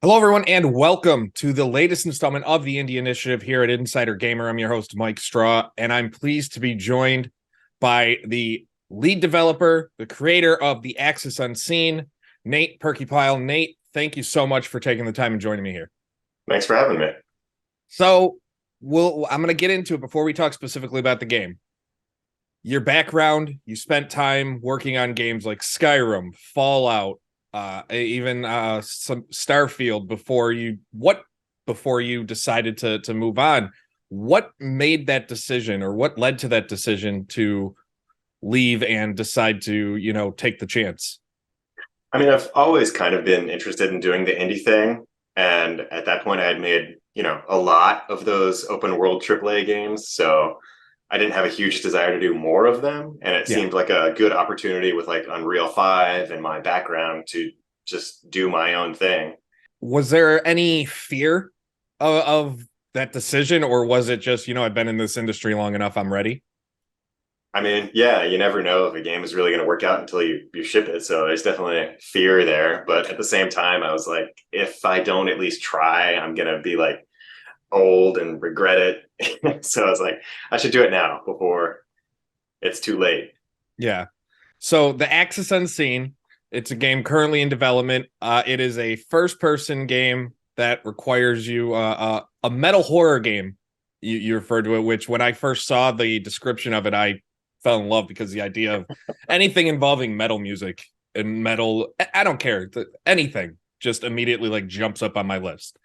Hello, everyone, and welcome to the latest installment of the Indie Initiative here at Insider Gamer. I'm your host, Mike Straw, and I'm pleased to be joined by the lead developer, the creator of The Axis Unseen, Nate Purkeypile. Nate, thank you so much for taking the time and joining me here. Thanks for having me. So, I'm going to get into it before we talk specifically about the game. Your background, you spent time working on games like Skyrim, Fallout, even some Starfield before you decided to move on. What made that decision, or what led to that decision to leave and decide to take the chance? I mean, I've always kind of been interested in doing the indie thing. And at that point, I had made, a lot of those open world AAA games. So I didn't have a huge desire to do more of them. And it Yeah. seemed like a good opportunity with like Unreal 5 and my background to just do my own thing. Was there any fear of that decision, or was it just, I've been in this industry long enough, I'm ready? I mean, yeah, you never know if a game is really going to work out until you ship it. So there's definitely fear there. But at the same time, I was like, if I don't at least try, I'm going to be like old and regret it. So I was like, I should do it now before it's too late. Yeah. So the Axis Unseen, it's a game currently in development. It is a first-person game that requires you a metal horror game. You referred to it, which when I first saw the description of it, I fell in love because the idea of anything involving metal music and metal, I don't care, anything just immediately like jumps up on my list.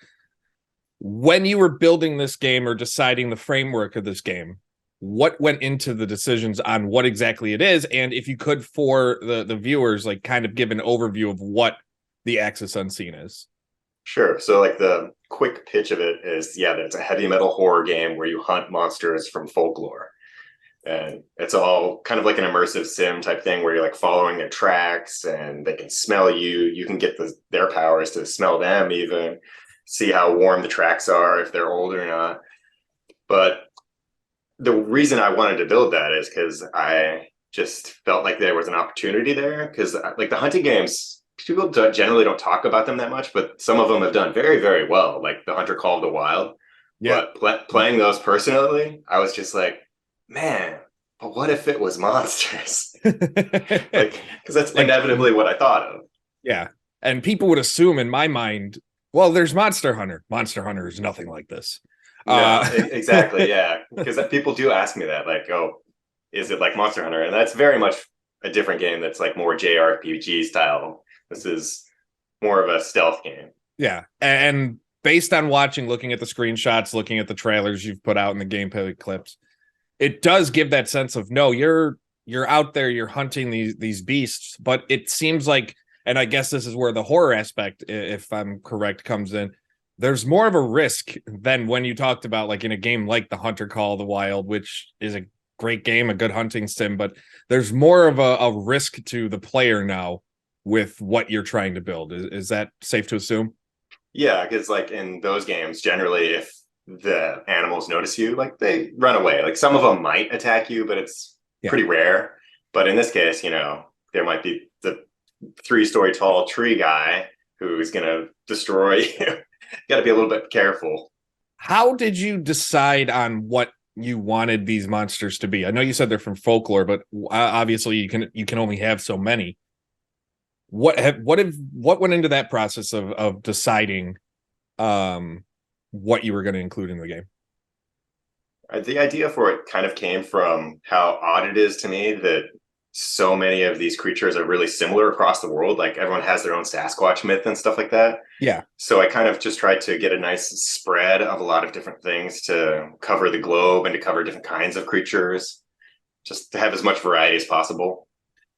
When you were building this game or deciding the framework of this game, what went into the decisions on what exactly it is? And if you could, for the viewers, like kind of give an overview of what the Axis Unseen is. Sure. So like the quick pitch of it is, yeah, that it's a heavy metal horror game where you hunt monsters from folklore. And it's all kind of like an immersive sim type thing where you're like following their tracks and they can smell you. You can get their powers to smell them, even see how warm the tracks are, if they're old or not. But the reason I wanted to build that is because I just felt like there was an opportunity there. Because like the hunting games, people generally don't talk about them that much, but some of them have done very, very well, like the Hunter Call of the Wild. Yeah. But playing those personally, I was just like, man, but what if it was monsters? Like, because that's Like, inevitably what I thought of. yeah. And people would assume in my mind, well, there's Monster Hunter. Monster Hunter is nothing like this. No, Uh, exactly, yeah. Because people do ask me that, like, oh, is it like Monster Hunter? And that's very much a different game that's like more JRPG style. This is more of a stealth game. yeah. And based on looking at the screenshots, looking at the trailers you've put out in the gameplay clips, it does give that sense of no, you're out there, you're hunting these beasts, but it seems like, and I guess this is where the horror aspect, if I'm correct, comes in. There's more of a risk than when you talked about like in a game like the Hunter Call of the Wild, which is a great game, a good hunting sim, but there's more of a risk to the player now with what you're trying to build. Is that safe to assume? Yeah, because like in those games, generally, if the animals notice you, like they run away. Like some of them might attack you, but it's Yeah. pretty rare. But in this case, there might be the 3-story tall tree guy who's gonna destroy you. Got to be a little bit careful. How did you decide on what you wanted these monsters to be? I know you said they're from folklore, but obviously you can only have so many. What went into that process of deciding what you were going to include in the game? The idea for it kind of came from how odd it is to me that so many of these creatures are really similar across the world. Like everyone has their own Sasquatch myth and stuff like that. Yeah. So I kind of just tried to get a nice spread of a lot of different things to cover the globe and to cover different kinds of creatures, just to have as much variety as possible.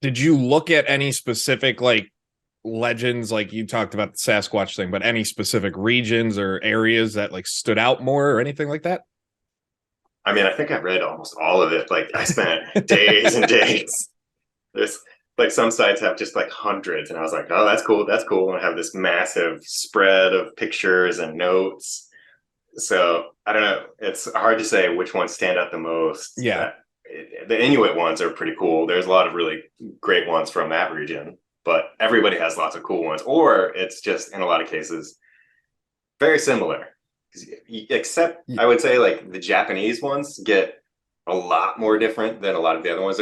Did you look at any specific like legends, like you talked about the Sasquatch thing, but any specific regions or areas that like stood out more or anything like that? I mean, I think I read almost all of it. Like I spent days and days. There's like some sites have just like hundreds, and I was like, oh, that's cool, that's cool. And I have this massive spread of pictures and notes. So I don't know. It's hard to say which ones stand out the most. Yeah. The Inuit ones are pretty cool. There's a lot of really great ones from that region, but everybody has lots of cool ones. Or it's just in a lot of cases, very similar. Except I would say like the Japanese ones get a lot more different than a lot of the other ones.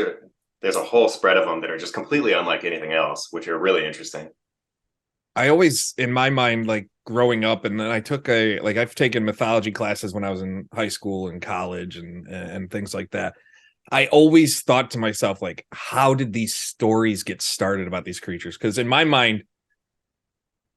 There's a whole spread of them that are just completely unlike anything else, which are really interesting. I always, in my mind, like growing up, and then I've taken mythology classes when I was in high school and college and things like that. I always thought to myself, like, how did these stories get started about these creatures? Because in my mind,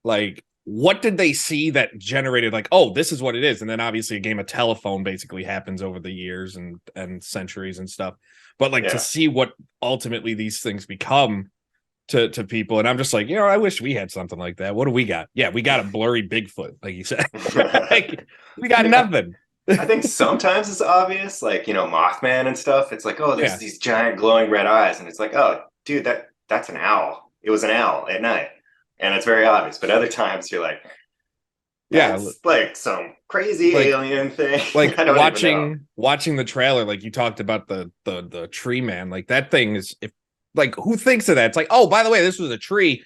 like, what did they see that generated, like, oh, this is what it is? And then obviously a game of telephone basically happens over the years and centuries and stuff. But like to see what ultimately these things become to people, and I'm just like, I wish we had something like that. What do we got? Yeah, we got a blurry Bigfoot, like you said. Like, we got nothing. I think sometimes it's obvious, like, Mothman and stuff. It's like, oh, there's these giant glowing red eyes, and it's like, oh, dude, that's an owl. It was an owl at night, and it's very obvious. But other times you're like, like some crazy alien thing. Like watching the trailer, like you talked about the tree man, like that thing is, if like, who thinks of that? It's like, oh, by the way, this was a tree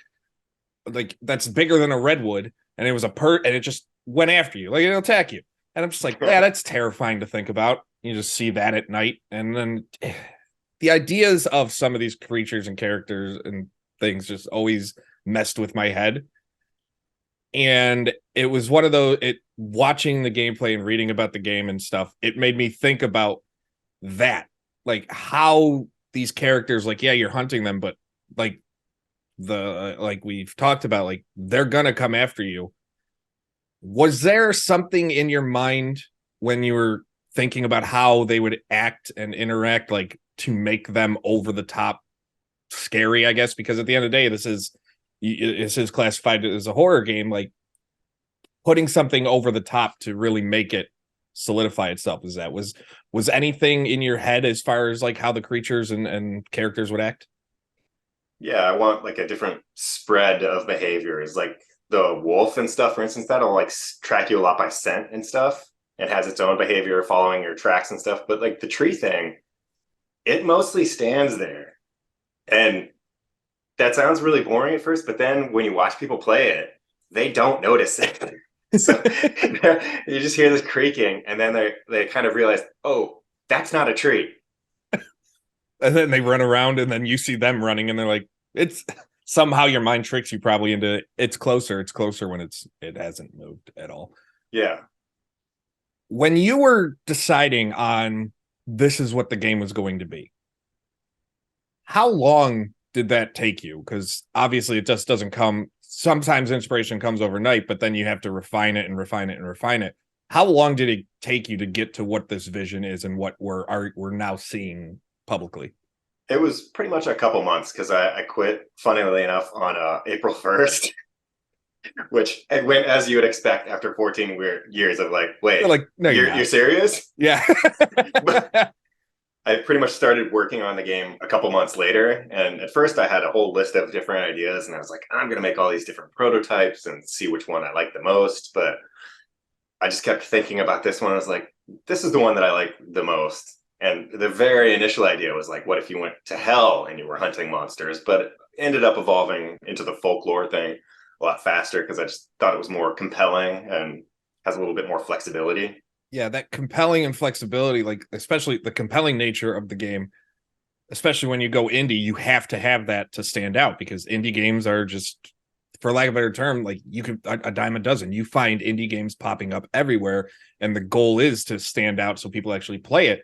like that's bigger than a redwood, and it was and it just went after you, like it'll attack you. And I'm just like, yeah, that's terrifying to think about. You just see that at night, and then the ideas of some of these creatures and characters and things just always messed with my head. And it was one of those, watching the gameplay and reading about the game and stuff, it made me think about that, like how these characters, like, yeah, you're hunting them, but like like we've talked about, like they're gonna come after you. Was there something in your mind when you were thinking about how they would act and interact, like to make them over the top scary, I guess? Because at the end of the day, this is classified as a horror game, like putting something over the top to really make it solidify itself. Was anything in your head as far as like how the creatures and characters would act? Yeah, I want like a different spread of behaviors. Like the wolf and stuff, for instance, that'll like track you a lot by scent and stuff. It has its own behavior following your tracks and stuff. But like the tree thing, it mostly stands there. And that sounds really boring at first, but then when you watch people play it, they don't notice it. So you just hear this creaking, and then they kind of realize, oh, that's not a tree. And then they run around, and then you see them running, and they're like, it's somehow your mind tricks you probably into it's closer when it hasn't moved at all. Yeah. When you were deciding on this is what the game was going to be, how long did that take you? Because obviously it just doesn't come. Sometimes inspiration comes overnight, but then you have to refine it and refine it and refine it. How long did it take you to get to what this vision is and what we're now seeing publicly? It was pretty much a couple months, because I quit, funnily enough, on April 1st, which it went as you would expect after 14 weird years of like, wait, like, no, you're serious? Yeah. But I pretty much started working on the game a couple months later. And at first I had a whole list of different ideas, and I was like, I'm going to make all these different prototypes and see which one I like the most. But I just kept thinking about this one. I was like, this is the one that I like the most. And the very initial idea was like, what if you went to hell and you were hunting monsters? But it ended up evolving into the folklore thing a lot faster, because I just thought it was more compelling and has a little bit more flexibility. Yeah, that compelling and flexibility, like especially the compelling nature of the game, especially when you go indie, you have to have that to stand out, because indie games are just, for lack of a better term, like you can a dime a dozen. You find indie games popping up everywhere, and the goal is to stand out so people actually play it.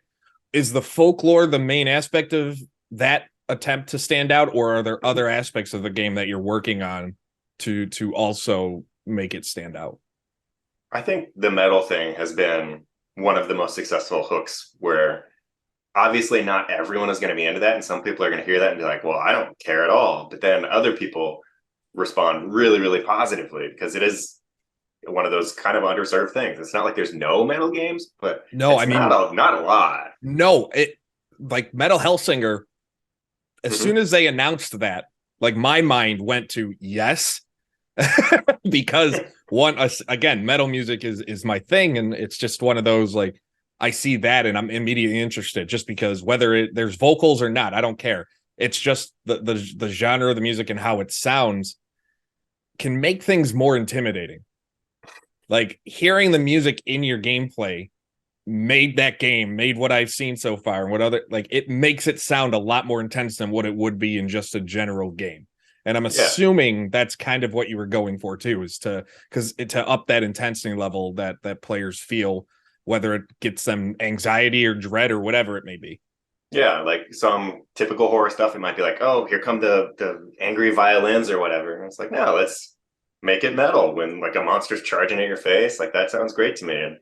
Is the folklore the main aspect of that attempt to stand out, or are there other aspects of the game that you're working on to also make it stand out? I think the metal thing has been one of the most successful hooks, where obviously not everyone is going to be into that. And some people are going to hear that and be like, well, I don't care at all. But then other people respond really, really positively, because it is one of those kind of underserved things. It's not like there's no metal games, but no, I mean, not a lot. No, it like Metal Hellsinger, as soon as they announced that, like my mind went to yes. Because one, again, metal music is my thing, and it's just one of those, like, I see that and I'm immediately interested, just because whether there's vocals or not, I don't care. It's just the genre of the music and how it sounds can make things more intimidating. Like hearing the music in your gameplay made what I've seen so far and what other like it makes it sound a lot more intense than what it would be in just a general game. And I'm Yeah. assuming that's kind of what you were going for too, is to up that intensity level that players feel, whether it gets them anxiety or dread or whatever it may be. Yeah, like some typical horror stuff, it might be like, oh, here come the angry violins or whatever. And it's like, no, let's make it metal when like a monster's charging at your face. Like that sounds great to me. And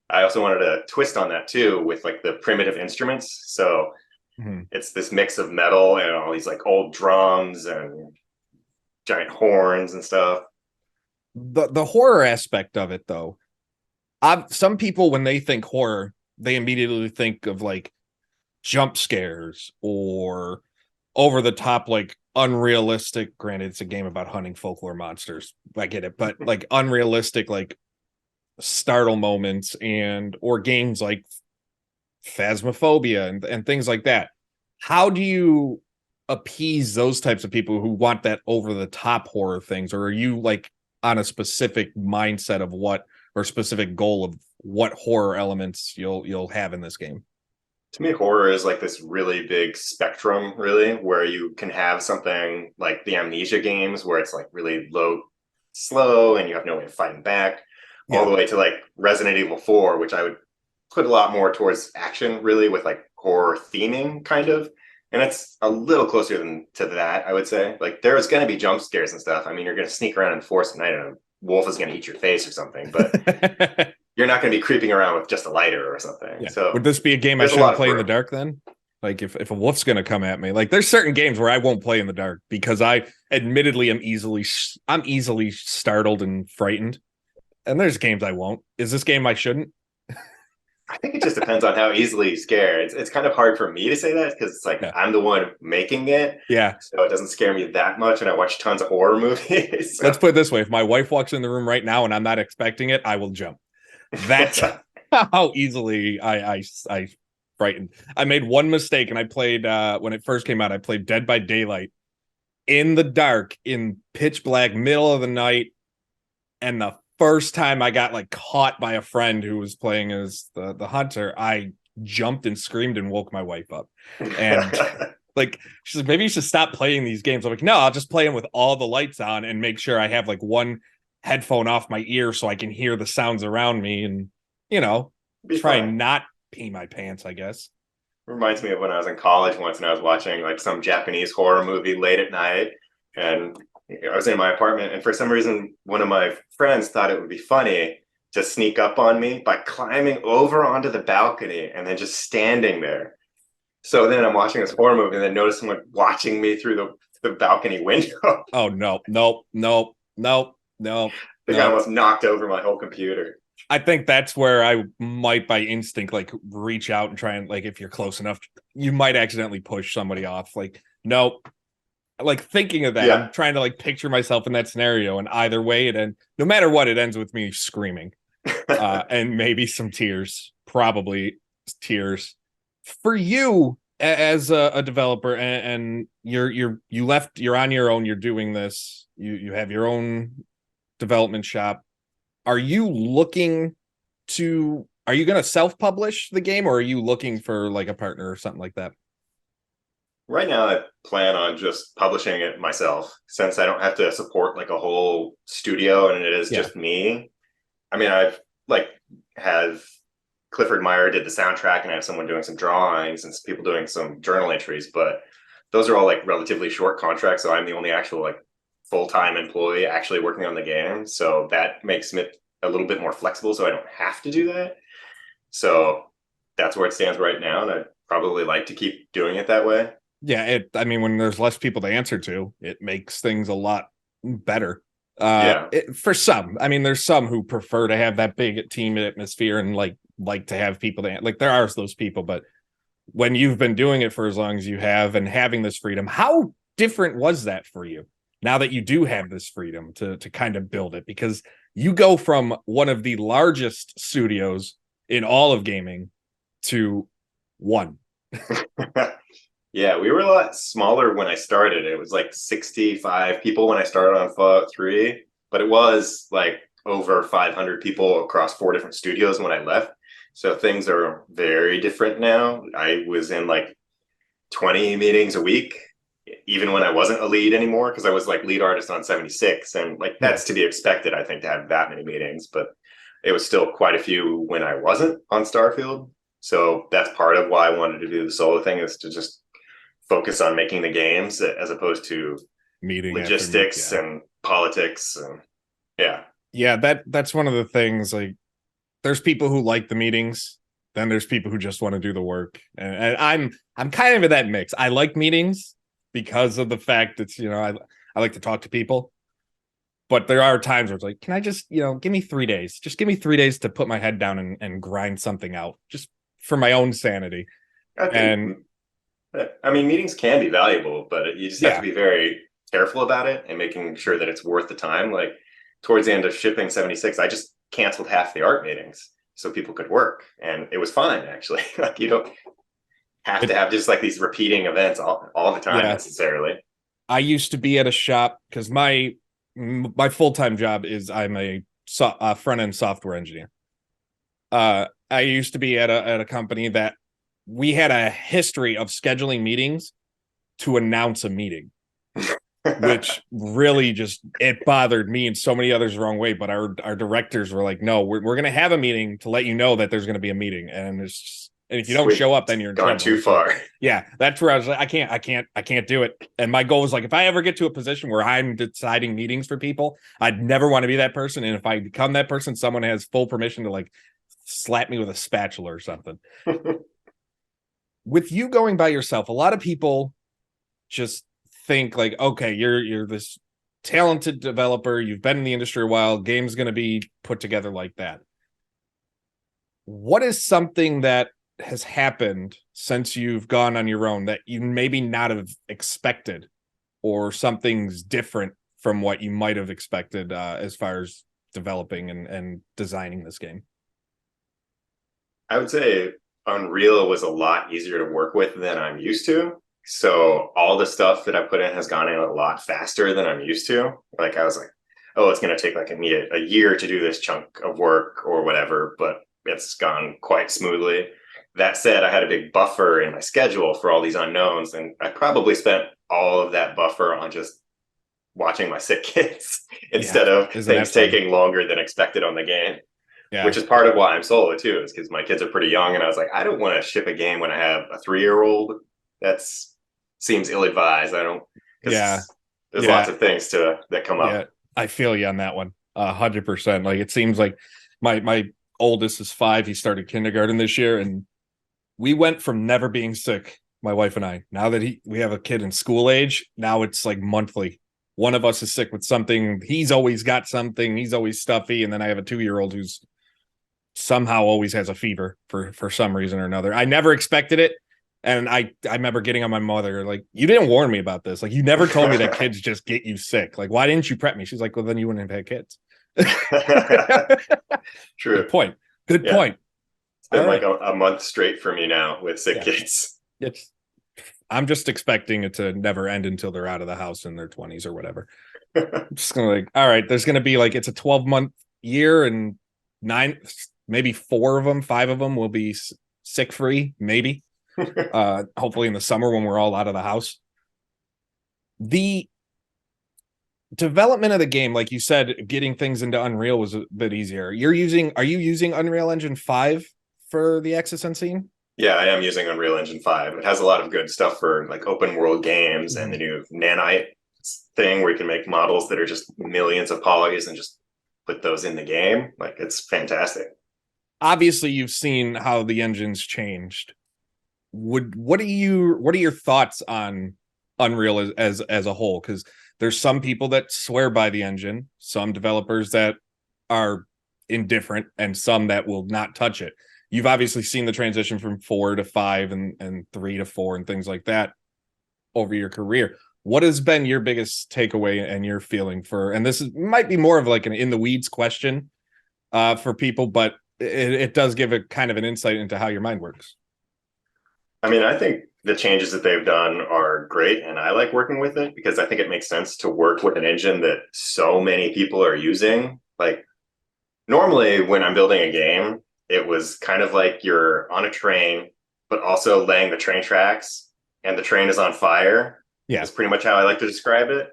I also wanted a twist on that too with like the primitive instruments. So it's this mix of metal and all these like old drums and giant horns and stuff. The horror aspect of it though, some people when they think horror, they immediately think of like jump scares or over the top, like unrealistic. Granted, it's a game about hunting folklore monsters. I get it, but like unrealistic, like startle moments or games like Phasmophobia and things like that. How do you appease those types of people who want that over the top horror things, or are you like on a specific mindset of what or specific goal of what horror elements you'll have in this game? To me, horror is like this really big spectrum, really, where you can have something like the Amnesia games, where it's like really low, slow, and you have no way of fighting back, all Yeah. the way to like Resident Evil 4, which I would put a lot more towards action, really, with like horror theming, kind of. And it's a little closer to that, I would say. Like, there's going to be jump scares and stuff. I mean, you're going to sneak around in the forest at night and a wolf is going to eat your face or something, but you're not going to be creeping around with just a lighter or something. Yeah. So Would this be a game I there's a lot shouldn't of play in the room. dark then? Like if a wolf's gonna come at me, like there's certain games where I won't play in the dark because I admittedly I'm easily startled and frightened. And there's games I won't. Is this game I shouldn't? I think it just depends on how easily you scare. It's kind of hard for me to say that because it's like Yeah. I'm the one making it, Yeah. so it doesn't scare me that much. And I watch tons of horror movies. Let's So. put it this way. If my wife walks in the room right now and I'm not expecting it, I will jump. That's how easily I frightened. I made one mistake and I played when it first came out, I played Dead by Daylight in the dark, in pitch black, middle of the night. And the first time I got like caught by a friend who was playing as the hunter, I jumped and screamed and woke my wife up. And like she's like, maybe you should stop playing these games. I'm like, no, I'll just play them with all the lights on and make sure I have like one headphone off my ear so I can hear the sounds around me and Be try fine. not pee my pants, I guess. Reminds me of when I was in college once and I was watching like some Japanese horror movie late at night, and I was in my apartment, and for some reason one of my friends thought it would be funny to sneak up on me by climbing over onto the balcony and then just standing there. So then I'm watching this horror movie and then notice someone watching me through the balcony window. Oh no, nope, nope, nope, nope, I think I nope. almost knocked over my whole computer. I think that's where I might by instinct like reach out and try and like if you're close enough, you might accidentally push somebody off. Like, nope. Like thinking of that, Yeah. I'm trying to like picture myself in that scenario, and either way no matter what, it ends with me screaming. And maybe some tears, probably tears. For you as a developer, and you're on your own, you're doing this, you have your own development shop. Are you looking are you going to self-publish the game, or are you looking for like a partner or something like that? Right now, I plan on just publishing it myself since I don't have to support like a whole studio and it is Yeah. just me. I mean, I've like have Clifford Meyer did the soundtrack and I have someone doing some drawings and some people doing some journal entries, but those are all like relatively short contracts. So I'm the only actual like full-time employee actually working on the game. So that makes it a little bit more flexible. So I don't have to do that. So that's where it stands right now. And I'd probably like to keep doing it that way. Yeah, I mean, when there's less people to answer to, it makes things a lot better. Yeah. For some, I mean, there's some who prefer to have that big team atmosphere and like to have people like there are those people, but when you've been doing it for as long as you have and having this freedom, how different was that for you now that you do have this freedom to kind of build it? Because you go from one of the largest studios in all of gaming to one. Yeah, we were a lot smaller when I started. It was like 65 people when I started on Fallout 3, but it was like over 500 people across 4 different studios when I left. So things are very different now. I was in like 20 meetings a week, even when I wasn't a lead anymore, because I was like lead artist on 76. And like Yeah. that's to be expected, I think, to have that many meetings, but it was still quite a few when I wasn't on Starfield. So that's part of why I wanted to do the solo thing, is to just focus on making the games as opposed to Meeting after meet. logistics Yeah. and politics. And yeah. Yeah, that's one of the things. Like, there's people who like the meetings, then there's people who just want to do the work. And I'm kind of in that mix. I like meetings because of the fact that, I like to talk to people. But there are times where it's like, can I just, give me 3 days? Just give me 3 days to put my head down and grind something out, just for my own sanity. I And think, I mean, meetings can be valuable, but you just have to yeah, be very careful about it and making sure that it's worth the time. Like towards the end of shipping 76, I just canceled half the art meetings so people could work. And it was fine, actually. Like you don't have to it, have just like these repeating events all the time yeah. necessarily. I used to be at a shop because my full-time job is I'm a front-end software engineer. I used to be at a company that we had a history of scheduling meetings to announce a meeting, which really just, it bothered me and so many others the wrong way. But our directors were like, no, we're going to have a meeting to let you know that there's going to be a meeting. And it's just, and if you don't show up, then you're in gone trouble. too far. Yeah, that's where I was like, I can't do it. And my goal was like, if I ever get to a position where I'm deciding meetings for people, I'd never want to be that person. And if I become that person, someone has full permission to like slap me with a spatula or something. With you going by yourself, a lot of people just think like, okay, you're this talented developer, you've been in the industry a while, game's going to be put together like that. What is something that has happened since you've gone on your own that you maybe not have expected, or something's different from what you might have expected as far as developing and designing this game? I would say Unreal was a lot easier to work with than I'm used to. So all the stuff that I put in has gone in a lot faster than I'm used to. Like I was like, oh, it's going to take like a year to do this chunk of work or whatever, but it's gone quite smoothly. That said, I had a big buffer in my schedule for all these unknowns, and I probably spent all of that buffer on just watching my sick kids instead of things taking longer than expected on the game. Yeah. Which is part of why I'm solo too, is because my kids are pretty young, and I was like, I don't want to ship a game when I have a 3-year-old. That's seems ill-advised. I don't. Yeah, there's lots of things that come up. Yeah, I feel you on that one, 100%. Like it seems like my oldest is 5. He started kindergarten this year, and we went from never being sick, my wife and I. Now that we have a kid in school age, now it's like monthly. One of us is sick with something. He's always got something. He's always stuffy, and then I have a 2-year-old who's somehow always has a fever for some reason or another. I never expected it. And I remember getting on my mother, like, you didn't warn me about this. Like, you never told me that kids just get you sick. Like, why didn't you prep me? She's like, well, then you wouldn't have had kids. True. Good point. Good point. It's been like a month straight for me now with sick kids. I'm just expecting it to never end until they're out of the house in their 20s or whatever. I'm just gonna like, all right, there's gonna be like, it's a 12-month year, and 9, maybe 4 of them, 5 of them will be sick free, maybe. Hopefully in the summer when we're all out of the house. The development of the game, like you said, getting things into Unreal was a bit easier. Are you using Unreal Engine 5 for the Axis Unseen? Yeah, I am using Unreal Engine 5. It has a lot of good stuff for like open world games, and the new nanite thing where you can make models that are just millions of polys and just put those in the game. Like, it's fantastic. Obviously, you've seen how the engine's changed. What are your thoughts on Unreal as a whole? Because there's some people that swear by the engine, some developers that are indifferent, and some that will not touch it. You've obviously seen the transition from 4 to 5 and 3 to 4 and things like that over your career. What has been your biggest takeaway and your feeling for, and might be more of like an in the weeds question for people, but it does give a kind of an insight into how your mind works. I mean, I think the changes that they've done are great, and I like working with it because I think it makes sense to work with an engine that so many people are using. Like, normally when I'm building a game, it was kind of like you're on a train, but also laying the train tracks and the train is on fire, Yeah. is pretty much how I like to describe it.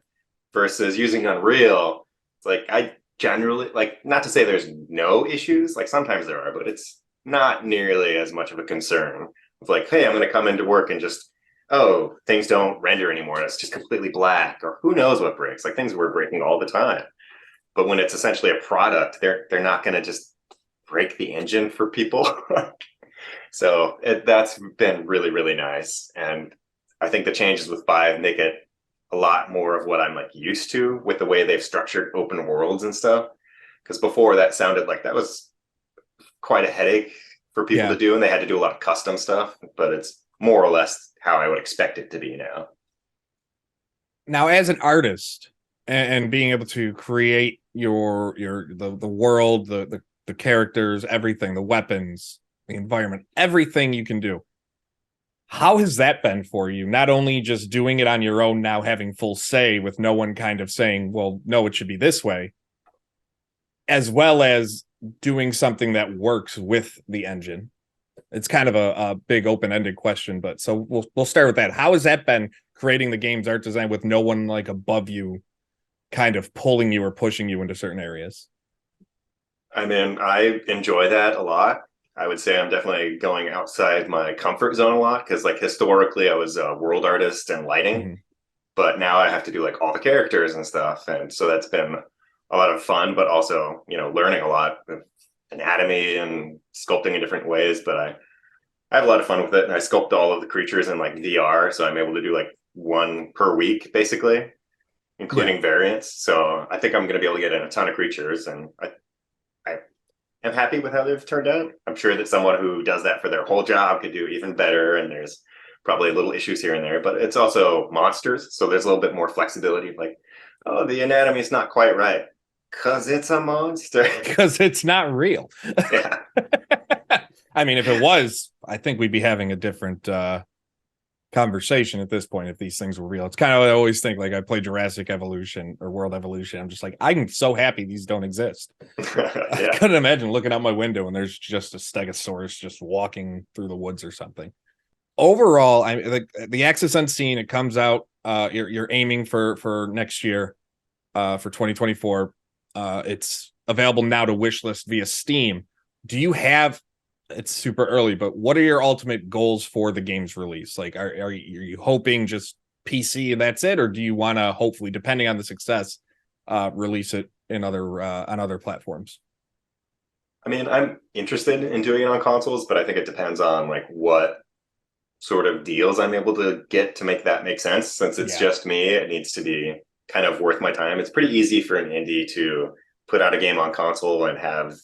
Versus using Unreal, it's like I generally like, not to say there's no issues, like sometimes there are, but it's not nearly as much of a concern of like, hey, I'm going to come into work and just, oh, things don't render anymore. It's just completely black, or who knows what breaks. Like things were breaking all the time. But when it's essentially a product, they're not going to just break the engine for people. So that's been really, really nice. And I think the changes with 5 make it a lot more of what I'm like used to with the way they've structured open worlds and stuff. Because before that sounded like that was quite a headache for people to Yeah. do, and they had to do a lot of custom stuff. But it's more or less how I would expect it to be now. Now, as an artist and being able to create the world, the characters, everything, the weapons, the environment, everything you can do. How has that been for you? Not only just doing it on your own, now having full say with no one kind of saying, well, no, it should be this way, as well as doing something that works with the engine. It's kind of a big open-ended question, but so we'll start with that. How has that been creating the game's art design with no one like above you kind of pulling you or pushing you into certain areas? I mean, I enjoy that a lot. I would say I'm definitely going outside my comfort zone a lot because, like, historically, I was a world artist and lighting, Mm-hmm. but now I have to do like all the characters and stuff, and so that's been a lot of fun, but also learning a lot of anatomy and sculpting in different ways. But I have a lot of fun with it, and I sculpt all of the creatures in like VR, so I'm able to do like one per week basically, Yeah. including variants. So I think I'm going to be able to get in a ton of creatures, and I am happy with how they've turned out. I'm sure that someone who does that for their whole job could do even better, and there's probably little issues here and there, but it's also monsters, so there's a little bit more flexibility. Like, oh, the anatomy is not quite right because it's a monster. Because it's not real. Yeah. I mean, if it was, I think we'd be having a different conversation at this point if these things were real. It's kind of what I always think. Like I play Jurassic Evolution or World Evolution. I'm just like, I'm so happy these don't exist. I Yeah. couldn't imagine looking out my window and there's just a stegosaurus just walking through the woods or something. Overall, I like the Axis Unseen. It comes out. You're aiming for next year, for 2024. It's available now to wishlist via Steam. Do you have? It's super early, but what are your ultimate goals for the game's release? Like, are you hoping just PC and that's it, or do you want to hopefully, depending on the success, release it in other on other platforms? I mean, I'm interested in doing it on consoles, but I think it depends on like what sort of deals I'm able to get to make that make sense. Since it's Yeah, just me, it needs to be kind of worth my time. It's pretty easy for an indie to put out a game on console and have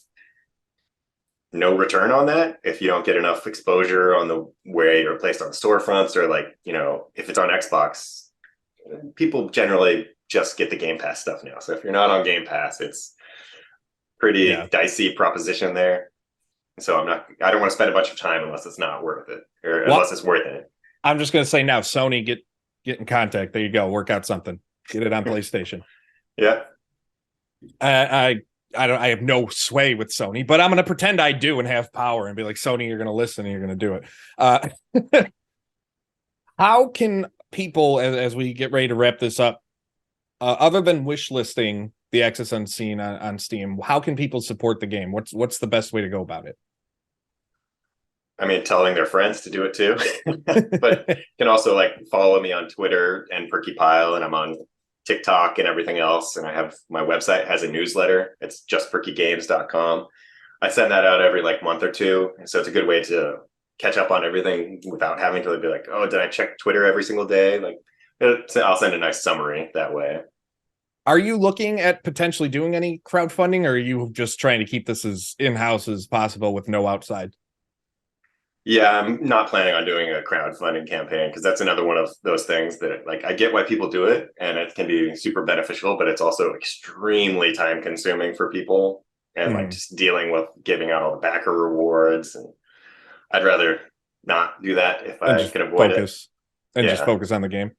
no return on that if you don't get enough exposure on the way you're placed on storefronts, or like, if it's on Xbox, people generally just get the Game Pass stuff now. So if you're not on Game Pass, it's pretty yeah. dicey proposition there. So I don't want to spend a bunch of time unless it's not worth it, or Well, unless it's worth it. I'm just gonna say now, Sony, get in contact. There you go. Work out something. Get it on PlayStation. Yeah. I don't. I have no sway with Sony, but I'm going to pretend I do and have power and be like, Sony, you're going to listen and you're going to do it. How can people, as we get ready to wrap this up, other than wish listing the Access Unseen on Steam, how can people support the game? What's the best way to go about I mean, telling their friends to do it too. But it? you can also like follow me on Twitter and Purkeypile, and I'm on TikTok and everything else. And I have my website has a newsletter. It's justperkygames.com. I send that out every like month or two. And so it's a good way to catch up on everything without having to be like, oh, did I check Twitter every single day? Like I'll send a nice summary that way. Are you looking at potentially doing any crowdfunding, or are you just trying to keep this as in-house as possible with no outside? Yeah, I'm not planning on doing a crowdfunding campaign because that's another one of those things that like I get why people do it and it can be super beneficial, but it's also extremely time consuming for people and like Mm, just dealing with giving out all the backer rewards, and I'd rather not do that if and I just can avoid it. focus and just Yeah. focus on the game.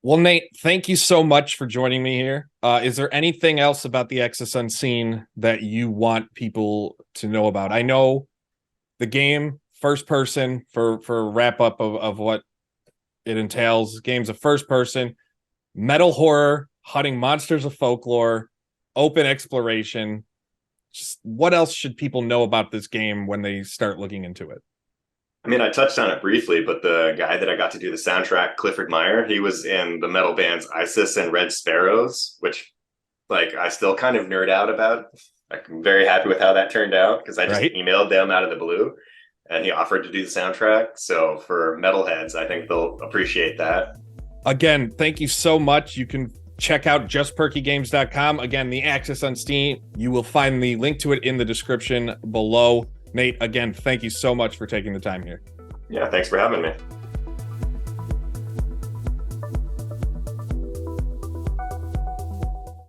Well, Nate, thank you so much for joining me here. Is there anything else about the Axis Unseen that you want people to know about? I know the game, first person, for wrap up of what it entails. Game's a first person, metal horror, hunting monsters of folklore, open exploration. Just what else should people know about this game when they start looking into it? I mean, I touched on it briefly, but the guy that I got to do the soundtrack, Clifford Meyer, he was in the metal bands Isis and Red Sparrows, which like I still kind of nerd out about. I'm very happy with how that turned out because I just emailed them out of the blue and he offered to do the soundtrack. So for metalheads, I think they'll appreciate that. Again, thank you so much. You can check out justperkygames.com. Again, the Axis Unseen, you will find the link to it in the description below. Nate, again, thank you so much for taking the time here. Yeah, thanks for having me.